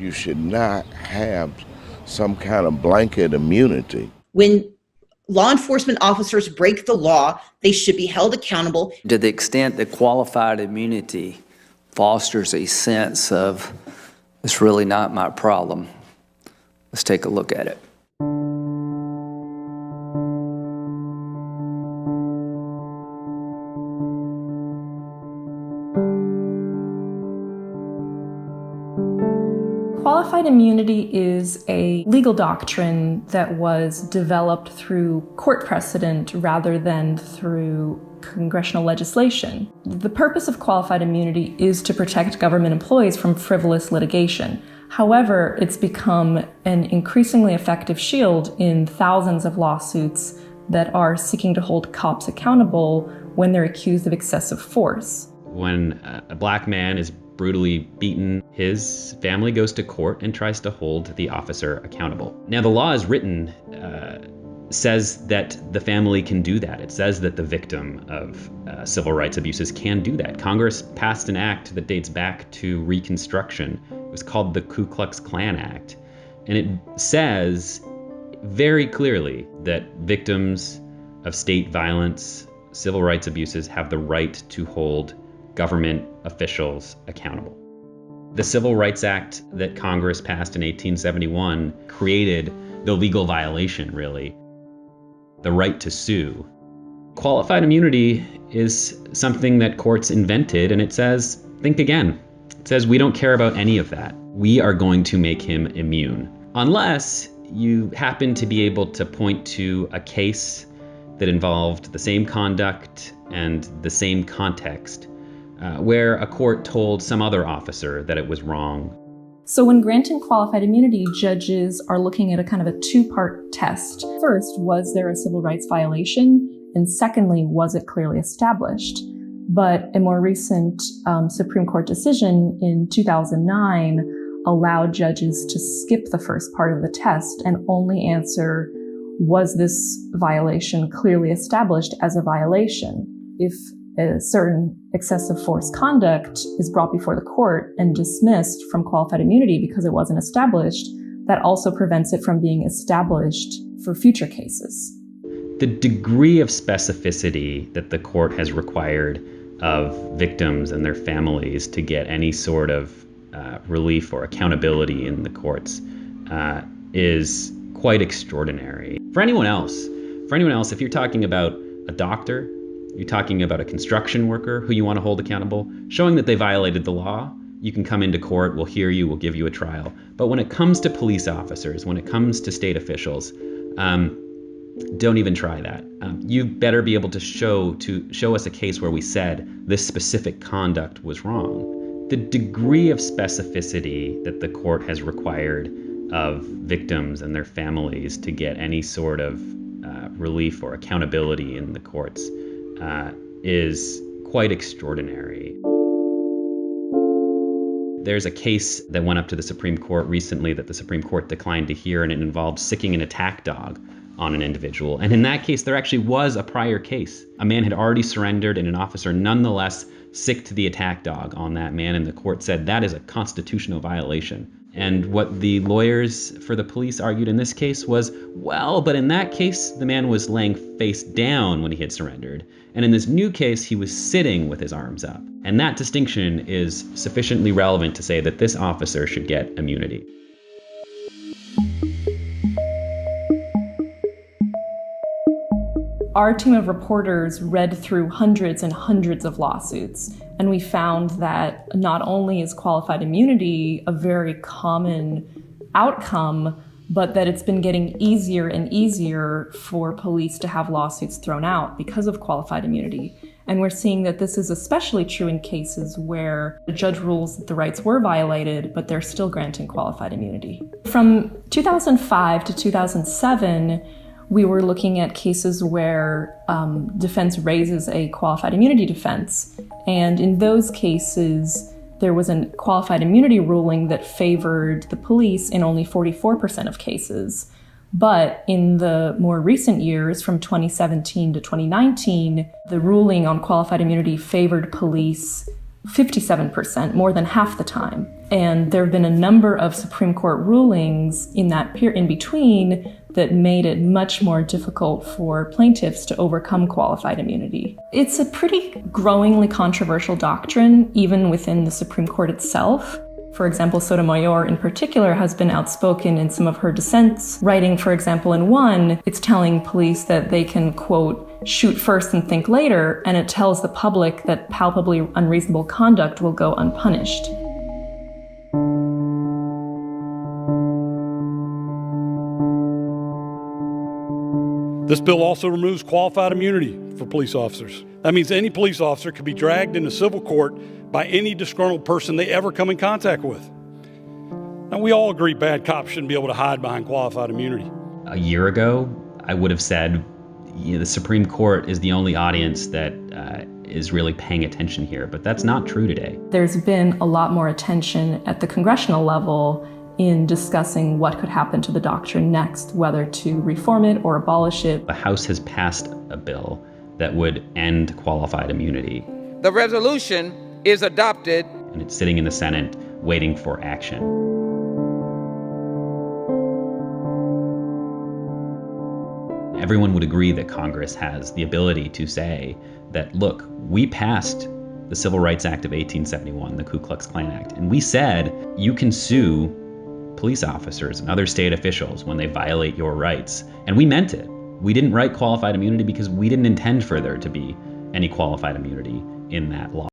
you should not have some kind of blanket immunity. When law enforcement officers break the law, they should be held accountable. To the extent that qualified immunity fosters a sense of, it's really not my problem, let's take a look at it. Qualified immunity is a legal doctrine that was developed through court precedent rather than through congressional legislation. The purpose of qualified immunity is to protect government employees from frivolous litigation. However, it's become an increasingly effective shield in thousands of lawsuits that are seeking to hold cops accountable when they're accused of excessive force. When a black man is brutally beaten, his family goes to court and tries to hold the officer accountable. Now, the law is written, says that the family can do that. It says that the victim of civil rights abuses can do that. Congress passed an act that dates back to Reconstruction. It was called the Ku Klux Klan Act. And it says very clearly that victims of state violence, civil rights abuses, have the right to hold government officials accountable. The Civil Rights Act that Congress passed in 1871 created the legal violation, really, the right to sue. Qualified immunity is something that courts invented, and it says, think again. It says, we don't care about any of that. We are going to make him immune. Unless you happen to be able to point to a case that involved the same conduct and the same context, where a court told some other officer that it was wrong. So when granting qualified immunity, judges are looking at a kind of a two-part test. First, was there a civil rights violation? And secondly, was it clearly established? But a more recent Supreme Court decision in 2009 allowed judges to skip the first part of the test and only answer, was this violation clearly established as a violation? If a certain excessive force conduct is brought before the court and dismissed from qualified immunity because it wasn't established, that also prevents it from being established for future cases. The degree of specificity that the court has required of victims and their families to get any sort of relief or accountability in the courts is quite extraordinary. For anyone else, if you're talking about a doctor, you're talking about a construction worker who you want to hold accountable, showing that they violated the law, you can come into court, we'll hear you, we'll give you a trial. But when it comes to police officers, when it comes to state officials, don't even try that. You better be able to show us a case where we said this specific conduct was wrong. The degree of specificity that the court has required of victims and their families to get any sort of relief or accountability in the courts is quite extraordinary. There's a case that went up to the Supreme Court recently that the Supreme Court declined to hear, and it involved sicking an attack dog on an individual. And in that case, there actually was a prior case. A man had already surrendered, and an officer nonetheless sicked the attack dog on that man, and the court said that is a constitutional violation. And what the lawyers for the police argued in this case was, well, but in that case, the man was laying face down when he had surrendered. And in this new case, he was sitting with his arms up. And that distinction is sufficiently relevant to say that this officer should get immunity. Our team of reporters read through hundreds and hundreds of lawsuits, and we found that not only is qualified immunity a very common outcome, but that it's been getting easier and easier for police to have lawsuits thrown out because of qualified immunity. And we're seeing that this is especially true in cases where the judge rules that the rights were violated, but they're still granting qualified immunity. From 2005 to 2007, we were looking at cases where defense raises a qualified immunity defense. And in those cases, there was a qualified immunity ruling that favored the police in only 44% of cases. But in the more recent years, from 2017 to 2019, the ruling on qualified immunity favored police 57%, more than half the time. And there have been a number of Supreme Court rulings in that period in between that made it much more difficult for plaintiffs to overcome qualified immunity. It's a pretty growingly controversial doctrine, even within the Supreme Court itself. For example, Sotomayor in particular has been outspoken in some of her dissents, writing, for example, in one, it's telling police that they can, quote, shoot first and think later, and it tells the public that palpably unreasonable conduct will go unpunished. This bill also removes qualified immunity for police officers. That means any police officer could be dragged into civil court by any disgruntled person they ever come in contact with. Now, we all agree bad cops shouldn't be able to hide behind qualified immunity. A year ago, I would have said, the Supreme Court is the only audience that is really paying attention here, but that's not true today. There's been a lot more attention at the congressional level in discussing what could happen to the doctrine next, whether to reform it or abolish it. The House has passed a bill that would end qualified immunity. The resolution is adopted. And it's sitting in the Senate waiting for action. Everyone would agree that Congress has the ability to say that, look, we passed the Civil Rights Act of 1871, the Ku Klux Klan Act, and we said you can sue police officers and other state officials when they violate your rights. And we meant it. We didn't write qualified immunity because we didn't intend for there to be any qualified immunity in that law.